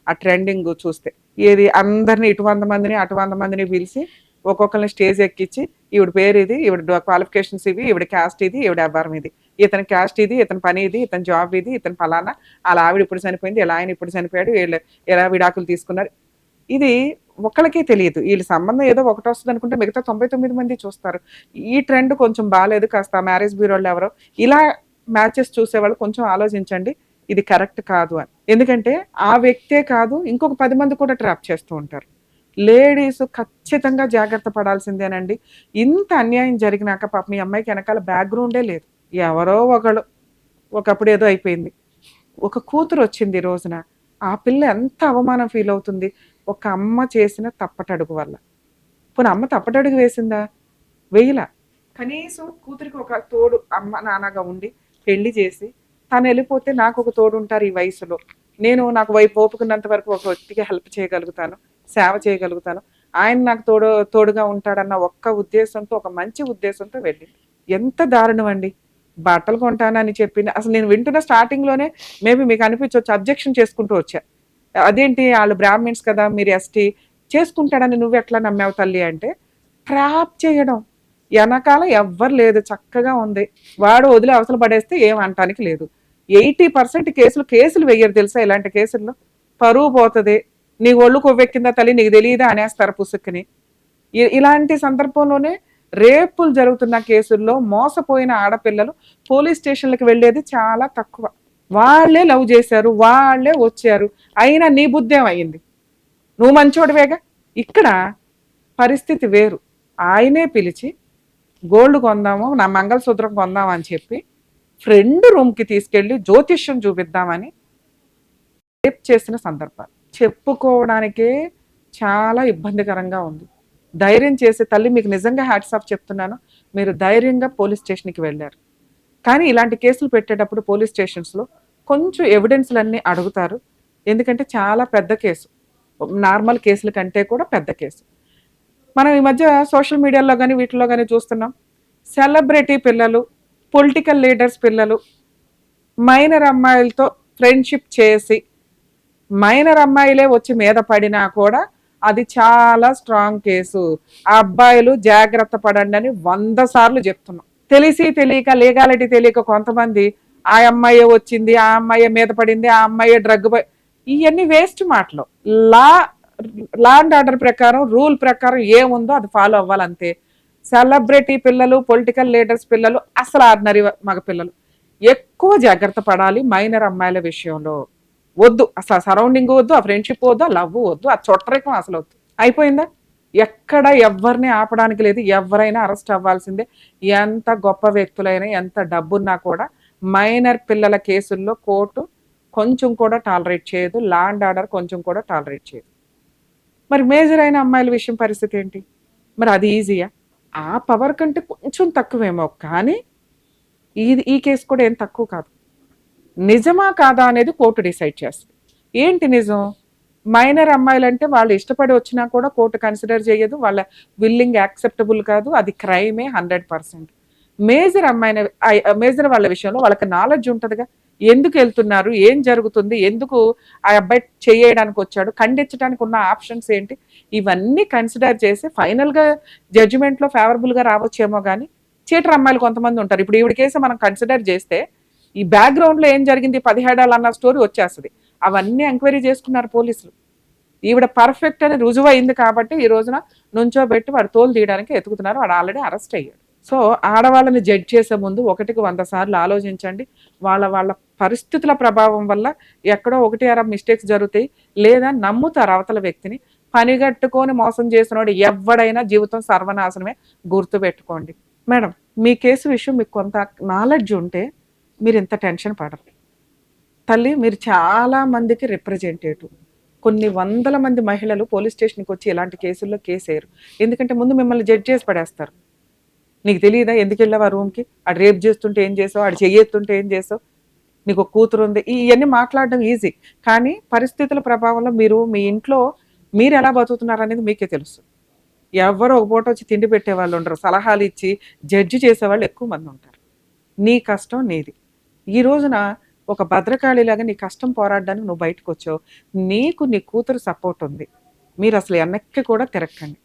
ఆ ట్రెండింగ్ చూస్తే. ఏది అందరిని ఇటు 100 మందిని అటు 100 మందిని పిలిచి ఒక్కొక్కరిని స్టేజ్ ఎక్కించి ఈవిడ పేరు ఇది, ఈవిడ క్వాలిఫికేషన్స్ ఇవి, ఈవిడ క్యాస్ట్ ఇది, ఈవిడ అవ్వరం ఇది, ఇతని క్యాస్ట్ ఇది, ఇతని పని ఇది, ఇతని జాబ్ ఇది, ఇతని ఫలానా, అలా ఆవిడ ఇప్పుడు చనిపోయింది, ఇలా ఆయన ఇప్పుడు చనిపోయాడు, వీళ్ళు ఎలా విడాకులు తీసుకున్నారు. ఇది ఒకళ్ళకే తెలియదు. వీళ్ళ సంబంధం ఏదో ఒకటి వస్తుంది అనుకుంటే మిగతా 99 మంది చూస్తారు. ఈ ట్రెండ్ కొంచెం బాగాలేదు, కాస్త మ్యారేజ్ బ్యూరోలు ఎవరో ఇలా మ్యాచెస్ చూసేవాళ్ళు కొంచెం ఆలోచించండి, ఇది కరెక్ట్ కాదు అని. ఎందుకంటే ఆ వ్యక్తే కాదు, ఇంకొక 10 మంది కూడా ట్రాప్ చేస్తూ ఉంటారు. లేడీస్ ఖచ్చితంగా జాగ్రత్త పడాల్సిందేనండి. ఇంత అన్యాయం జరిగినాక పాప మీ అమ్మాయికి వెనకాల బ్యాక్గ్రౌండే లేదు, ఎవరో ఒకళ్ళు ఒకప్పుడు ఏదో అయిపోయింది. ఒక కూతురు వచ్చింది ఈ రోజున, ఆ పిల్ల ఎంత అవమానం ఫీల్ అవుతుంది ఒక అమ్మ చేసిన తప్పటడుగు వల్ల. పోనీ అమ్మ తప్పటడుగు వేసిందా? వేయలా. కనీసం కూతురికి ఒక తోడు అమ్మ నాన్నగా ఉండి పెళ్లి చేసి తను వెళ్ళిపోతే నాకు ఒక తోడు ఉంటారు ఈ వయసులో, నేను నాకు వైపు ఓపుకున్నంత వరకు ఒక వ్యక్తికి హెల్ప్ చేయగలుగుతాను, సేవ చేయగలుగుతాను, ఆయన నాకు తోడుగా ఉంటాడన్న ఒక్క ఉద్దేశంతో, ఒక మంచి ఉద్దేశంతో వెళ్ళింది. ఎంత దారుణం అండి. బట్టలు కొంటానని చెప్పింది. అసలు నేను వింటున్న స్టార్టింగ్లోనే మేబీ మీకు అనిపించవచ్చు, అబ్జెక్షన్ చేసుకుంటూ వచ్చా. అదేంటి వాళ్ళు బ్రాహ్మిన్స్ కదా, మీరు ఎస్టీ, చేసుకుంటాడని నువ్వు ఎట్లా నమ్మావు తల్లి అంటే, ట్రాప్ చేయడం. వెనకాల ఎవ్వరు లేదు, చక్కగా ఉంది. వాడు వదిలి అవసరం పడేస్తే ఏం అనటానికి లేదు. 80% కేసులు వెయ్యరు తెలుసా ఇలాంటి కేసుల్లో. పరువు పోతుంది, నీ ఒళ్ళు కొవ్వెక్కిందా తల్లి నీకు తెలియదా అనేస్తారు పుసుక్కుని. ఇలాంటి సందర్భంలోనే రేపులు జరుగుతున్న కేసుల్లో మోసపోయిన ఆడపిల్లలు పోలీస్ స్టేషన్లకు వెళ్ళేది చాలా తక్కువ. వాళ్ళే లవ్ చేశారు, వాళ్ళే వచ్చారు, అయినా నీ బుద్ధేం అయ్యింది, నువ్వు మంచోడివేగా. ఇక్కడ పరిస్థితి వేరు. ఆయనే పిలిచి గోల్డ్ కొందాము, నా మంగళసూత్రం కొందాం అని చెప్పి ఫ్రెండ్ రూమ్కి తీసుకెళ్ళి జ్యోతిష్యం చూపిద్దామని రేప్ చేసిన సందర్భాలు చెప్పుకోవడానికే చాలా ఇబ్బందికరంగా ఉంది. ధైర్యం చేసే తల్లి మీకు నిజంగా హ్యాట్స్ ఆఫ్ చెప్తున్నాను, మీరు ధైర్యంగా పోలీస్ స్టేషన్కి వెళ్ళారు. కానీ ఇలాంటి కేసులు పెట్టేటప్పుడు పోలీస్ స్టేషన్స్లో కొంచెం ఎవిడెన్స్లన్నీ అడుగుతారు. ఎందుకంటే చాలా పెద్ద కేసు, నార్మల్ కేసుల కంటే కూడా పెద్ద కేసు. మనం ఈ మధ్య సోషల్ మీడియాలో కానీ వీటిలో కానీ చూస్తున్నాం, సెలబ్రిటీ పిల్లలు, పొలిటికల్ లీడర్స్ పిల్లలు మైనర్ అమ్మాయిలతో ఫ్రెండ్షిప్ చేసి మైనర్ అమ్మాయిలే వచ్చి మీద పడినా కూడా అది చాలా స్ట్రాంగ్ కేసు. ఆ అబ్బాయిలు జాగ్రత్త పడండి అని 100 సార్లు చెప్తున్నాం. తెలిసి తెలియక, లీగాలిటీ తెలియక కొంతమంది ఆ అమ్మాయి వచ్చింది, ఆ అమ్మాయి మీద పడింది, ఆ అమ్మాయి డ్రగ్, ఇవన్నీ వేస్ట్ మాటలు. లా అండ్ ఆర్డర్ ప్రకారం, రూల్ ప్రకారం ఏముందో అది ఫాలో అవ్వాలంతే. సెలబ్రిటీ పిల్లలు, పొలిటికల్ లీడర్స్ పిల్లలు, అసలు ఆర్డినరీ మగ పిల్లలు ఎక్కువ జాగ్రత్త పడాలి మైనర్ అమ్మాయిల విషయంలో. వద్దు అసలు, సరౌండింగ్ వద్దు, ఆ ఫ్రెండ్షిప్ వద్దు, ఆ లవ్ వద్దు, ఆ చొట్టరికం అసలు వద్దు. అయిపోయిందా? ఎక్కడ ఎవరిని ఆపడానికి లేదు, ఎవరైనా అరెస్ట్ అవ్వాల్సిందే. ఎంత గొప్ప వ్యక్తులైనా, ఎంత డబ్బున్నా కూడా మైనర్ పిల్లల కేసుల్లో కోర్టు కొంచెం కూడా టాలరేట్ చేయదు, లా అండ్ ఆర్డర్ కొంచెం కూడా టాలరేట్ చేయదు. మరి మేజర్ అయిన అమ్మాయిల విషయం పరిస్థితి ఏంటి? మరి అది ఈజీయా? ఆ పవర్ కంటే కొంచెం తక్కువేమో, కానీ ఈ కేసు కూడా ఏం తక్కువ కాదు. నిజమా కాదా అనేది కోర్టు డిసైడ్ చేస్తుంది. ఏంటి నిజం? మైనర్ అమ్మాయిలంటే వాళ్ళు ఇష్టపడి వచ్చినా కూడా కోర్టు కన్సిడర్ చేయదు, వాళ్ళ విల్లింగ్ యాక్సెప్టబుల్ కాదు, అది క్రైమే 100%. మేజర్ వాళ్ళ విషయంలో వాళ్ళకి నాలెడ్జ్ ఉంటుందిగా, ఎందుకు వెళ్తున్నారు, ఏం జరుగుతుంది, ఎందుకు ఆ అబ్బాయి చేయడానికి వచ్చాడు, ఖండించడానికి ఉన్న ఆప్షన్స్ ఏంటి, ఇవన్నీ కన్సిడర్ చేసి ఫైనల్గా జడ్జిమెంట్లో ఫేవరబుల్గా రావచ్చేమో. కానీ చీటర్ అమ్మాయిలు కొంతమంది ఉంటారు. ఇప్పుడు ఈవిడ కేసు మనం కన్సిడర్ చేస్తే ఈ బ్యాక్గ్రౌండ్లో ఏం జరిగింది, 17 ఏళ్ళు అన్న స్టోరీ వచ్చేస్తుంది. అవన్నీ ఎంక్వైరీ చేసుకున్నారు పోలీసులు. ఈవిడ పర్ఫెక్ట్ అని రుజువు అయింది కాబట్టి ఈ రోజున నుంచోబెట్టి వాడు తోలు తీయడానికి ఎతుకుతున్నారు. వాడు ఆల్రెడీ అరెస్ట్ అయ్యాడు. సో ఆడవాళ్ళని జడ్జ్ చేసే ముందు 1కి 100 సార్లు ఆలోచించండి. వాళ్ళ పరిస్థితుల ప్రభావం వల్ల ఎక్కడో 1, 2 మిస్టేక్స్ జరుగుతాయి. లేదా నమ్ముతారు అవతల వ్యక్తిని. పనిగట్టుకొని మోసం చేసినోడు ఎవ్వడైనా జీవితం సర్వనాశనమే, గుర్తుపెట్టుకోండి. మేడం, మీ కేసు విషయం మీకు కొంత నాలెడ్జ్ ఉంటే మీరు ఇంత టెన్షన్ పడరు. తల్లి, మీరు చాలా మందికి రిప్రజెంటేటివ్. కొన్ని వందల మంది మహిళలు పోలీస్ స్టేషన్కి వచ్చి ఇలాంటి కేసుల్లో కేసేయరు. ఎందుకంటే ముందు మిమ్మల్ని జడ్జ్ చేసి పడేస్తారు. నీకు తెలియదా ఎందుకు వెళ్ళావు ఆ రూమ్కి, ఆడు రేప్ చేస్తుంటే ఏం చేసావు, ఆడు చెయ్యెత్తుంటే ఏం చేసావు, నీకు ఒక కూతురు ఉంది, ఇవన్నీ మాట్లాడడం ఈజీ. కానీ పరిస్థితుల ప్రభావంలో మీరు మీ ఇంట్లో మీరు ఎలా బతుకుతున్నారు అనేది మీకే తెలుసు. ఎవరో ఒక పూట వచ్చి తిండి పెట్టే వాళ్ళు ఉండరు, సలహాలు ఇచ్చి జడ్జి చేసేవాళ్ళు ఎక్కువ మంది ఉంటారు. నీ కష్టం నీది. ఈ రోజున ఒక భద్రకాళిలాగా నీ కష్టం పోరాడడానికి నువ్వు బయటకు వచ్చావు. నీకు నీ కూతురు సపోర్ట్ ఉంది. మీరు అసలు వెనక్కి కూడా తిరగకండి.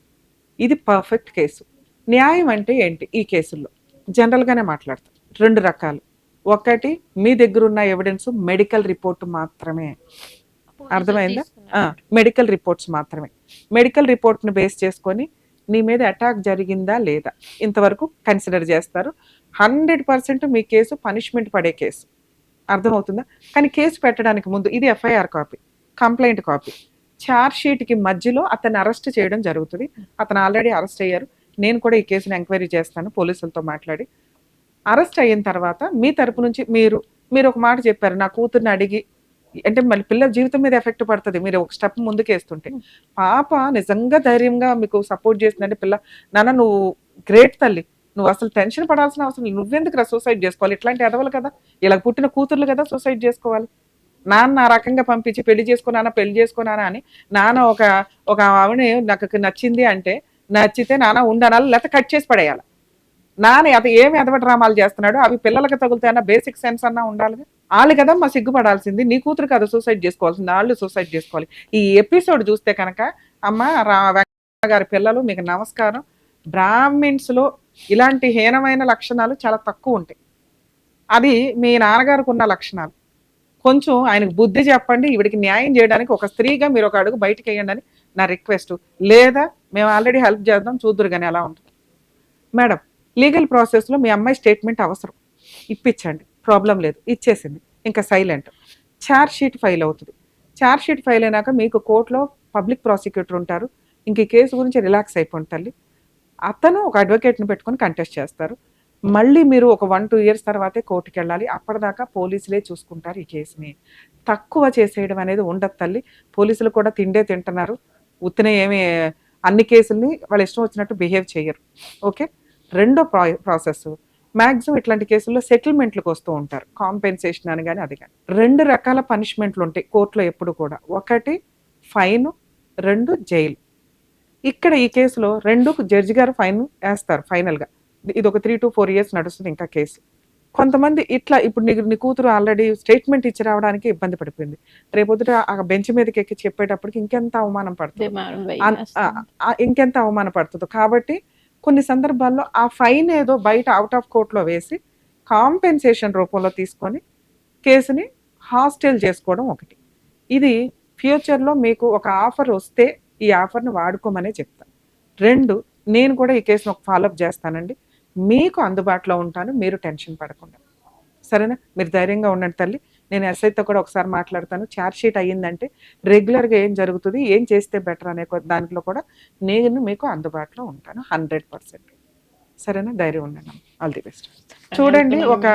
ఇది పర్ఫెక్ట్ కేసు. న్యాయం అంటే ఏంటి ఈ కేసుల్లో? జనరల్గానే మాట్లాడతాం. 2 రకాలు. ఒకటి, మీ దగ్గర ఉన్న ఎవిడెన్స్ మెడికల్ రిపోర్ట్ మాత్రమే. అర్థమైందా? మెడికల్ రిపోర్ట్స్ మాత్రమే. మెడికల్ రిపోర్ట్ని బేస్ చేసుకొని నీ మీద అటాక్ జరిగిందా లేదా ఇంతవరకు కన్సిడర్ చేస్తారు. 100% మీ కేసు పనిష్మెంట్ పడే కేసు. అర్థమవుతుందా? కానీ కేసు పెట్టడానికి ముందు ఇది FIR copy, complaint copy, charge షీట్కి మధ్యలో అతన్ని అరెస్ట్ చేయడం జరుగుతుంది. అతను ఆల్రెడీ అరెస్ట్ అయ్యారు. నేను కూడా ఈ కేసును ఎంక్వైరీ చేస్తాను పోలీసులతో మాట్లాడి. అరెస్ట్ అయిన తర్వాత మీ తరపు నుంచి మీరు ఒక మాట చెప్పారు, నా కూతుర్ని అడిగి, అంటే మళ్ళీ పిల్లల జీవితం మీద ఎఫెక్ట్ పడుతుంది మీరు ఒక స్టెప్ ముందుకేస్తుంటే. పాప నిజంగా ధైర్యంగా మీకు సపోర్ట్ చేసిందంటే, పిల్ల నాన్న నువ్వు గ్రేట్ తల్లి, నువ్వు అసలు టెన్షన్ పడాల్సిన అవసరం లేదు, నువ్వెందుకు సూసైడ్ చేసుకోవాలి, ఇట్లాంటి ఎదవలు కదా, ఇలా పుట్టిన కూతుర్లు కదా సూసైడ్ చేసుకోవాలి. నాన్న ఆ రకంగా పంపించి పెళ్లి చేసుకున్నానా అని నాన్న ఒక ఆవిడ నాకు నచ్చింది అంటే నచ్చితే నాన్న ఉండనాలి, లేకపోతే కట్ చేసి పడేయాలి. నాన్న అది ఏమి ఎదవ డ్రామాలు చేస్తున్నాడు, అవి పిల్లలకి తగులుతాయన్న బేసిక్ సెన్స్ అన్నా ఉండాలి. వాళ్ళు కదా మా సిగ్గుపడాల్సింది, నీ కూతురు కదా సూసైడ్ చేసుకోవాల్సింది, వాళ్ళు సూసైడ్ చేసుకోవాలి. ఈ ఎపిసోడ్ చూస్తే కనుక అమ్మ గారి పిల్లలు మీకు నమస్కారం. బ్రాహ్మిన్స్లో ఇలాంటి హీనమైన లక్షణాలు చాలా తక్కువ ఉంటాయి. అది మీ నాన్నగారికి ఉన్న లక్షణాలు. కొంచెం ఆయనకు బుద్ధి చెప్పండి, ఈవిడికి న్యాయం చేయడానికి ఒక స్త్రీగా మీరు ఒక అడుగు బయటకు వేయండి అని నా రిక్వెస్ట్. లేదా మేము ఆల్రెడీ హెల్ప్ చేద్దాం, చూద్దురు కానీ ఎలా ఉంటుంది. మేడం, లీగల్ ప్రాసెస్లో మీ అమ్మాయి స్టేట్మెంట్ అవసరం, ఇప్పించండి, ప్రాబ్లం లేదు, ఇచ్చేసింది, ఇంకా సైలెంట్. ఛార్జ్ షీట్ ఫైల్ అవుతుంది. ఛార్జ్ షీట్ ఫైల్ అయినాక మీకు కోర్టులో పబ్లిక్ ప్రాసిక్యూటర్ ఉంటారు. ఇంక ఈ కేసు గురించి రిలాక్స్ అయిపోండి తల్లి. అతను ఒక అడ్వకేట్ని పెట్టుకొని కంటెస్ట్ చేస్తారు. మళ్ళీ మీరు ఒక 1-2 ఇయర్స్ తర్వాతే కోర్టుకి వెళ్ళాలి. అప్పటిదాకా పోలీసులే చూసుకుంటారు ఈ కేసుని. తక్కువ చేసేయడం అనేది ఉండదు తల్లి. పోలీసులు కూడా తిండే తింటున్నారు, ఉత్తినే ఏమి అన్ని కేసుల్ని వాళ్ళు ఇష్టం వచ్చినట్టు బిహేవ్ చేయరు. ఓకే. రెండో ప్రాసెస్, మ్యాక్సిమం ఇట్లాంటి కేసుల్లో సెటిల్మెంట్లకు వస్తూ ఉంటారు, కాంపెన్సేషన్ అని కానీ అది కానీ. 2 రకాల పనిష్మెంట్లు ఉంటాయి కోర్టులో ఎప్పుడు కూడా. ఒకటి ఫైన్, 2 జైలు. ఇక్కడ ఈ కేసులో 2 జడ్జి గారు ఫైన్ వేస్తారు ఫైనల్గా. ఇది ఒక 3 to 4 ఇయర్స్ నడుస్తుంది ఇంకా కేసు. కొంతమంది ఇట్లా ఇప్పుడు నీ కూతురు ఆల్రెడీ స్టేట్మెంట్ ఇచ్చి రావడానికి ఇబ్బంది పడిపోయింది. రేపొద్దుట ఆ బెంచ్ మీదకి ఎక్కి చెప్పేటప్పటికి ఇంకెంత అవమానం పడుతుంది, ఇంకెంత అవమానం పడుతుందో. కాబట్టి కొన్ని సందర్భాల్లో ఆ ఫైన్ ఏదో బయట అవుట్ ఆఫ్ కోర్టులో వేసి కాంపెన్సేషన్ రూపంలో తీసుకొని కేసుని హాస్టైల్ చేసుకోవడం ఒకటి. ఇది ఫ్యూచర్లో మీకు ఒక ఆఫర్ వస్తే ఈ ఆఫర్ని వాడుకోమనే చెప్తాను. 2, నేను కూడా ఈ కేసును ఒక ఫాలోఅప్ చేస్తానండి, మీకు అందుబాటులో ఉంటాను, మీరు టెన్షన్ పడకుండా. సరేనా? మీరు ధైర్యంగా ఉండండి తల్లి. నేను ఎస్ఐతో కూడా ఒకసారి మాట్లాడతాను. ఛార్జ్ షీట్ అయ్యిందంటే రెగ్యులర్గా ఏం జరుగుతుంది, ఏం చేస్తే బెటర్ అనే దాంట్లో కూడా నేను మీకు అందుబాటులో ఉంటాను 100%. సరేనా? ధైర్యం ఉండండి. All the best. చూడండి, ఒక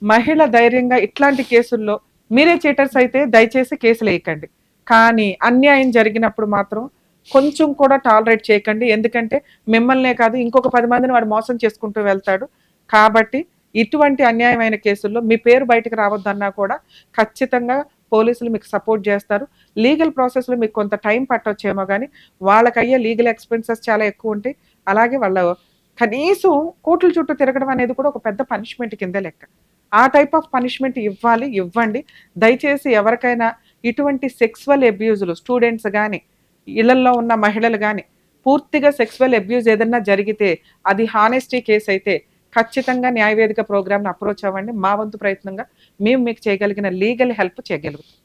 మహిళ ధైర్యంగా ఇట్లాంటి కేసుల్లో, మీరే చీటర్స్ అయితే దయచేసి కేసులు వేయకండి, కానీ అన్యాయం జరిగినప్పుడు మాత్రం కొంచెం కూడా టాలరేట్ చేయకండి. ఎందుకంటే మిమ్మల్నే కాదు ఇంకొక 10 మందిని వాడు మోసం చేసుకుంటూ వెళ్తాడు. కాబట్టి ఇటువంటి అన్యాయమైన కేసుల్లో మీ పేరు బయటకు రావద్దన్నా కూడా ఖచ్చితంగా పోలీసులు మీకు సపోర్ట్ చేస్తారు. లీగల్ ప్రాసెస్లో మీకు కొంత టైం పట్టొచ్చేమో కానీ వాళ్ళకయ్యే లీగల్ ఎక్స్పెన్సెస్ చాలా ఎక్కువ ఉంటాయి. అలాగే వాళ్ళ కనీసం కోర్టుల చుట్టూ తిరగడం అనేది కూడా ఒక పెద్ద పనిష్మెంట్ కింద లెక్క. ఆ టైప్ ఆఫ్ పనిష్మెంట్ ఇవ్వండి. దయచేసి ఎవరికైనా ఇటువంటి సెక్సువల్ అబ్యూజులు, స్టూడెంట్స్ కానీ ఇళ్లలో ఉన్న మహిళలు కానీ పూర్తిగా సెక్సువల్ అబ్యూజ్ ఏదన్నా జరిగితే, అది హానెస్టీ కేసు అయితే ఖచ్చితంగా న్యాయవేదిక ప్రోగ్రామ్ని అప్రోచ్ అవ్వండి. మా వంతు ప్రయత్నంగా మేము మీకు చేయగలిగిన లీగల్ హెల్ప్ చేయగలుగుతాం.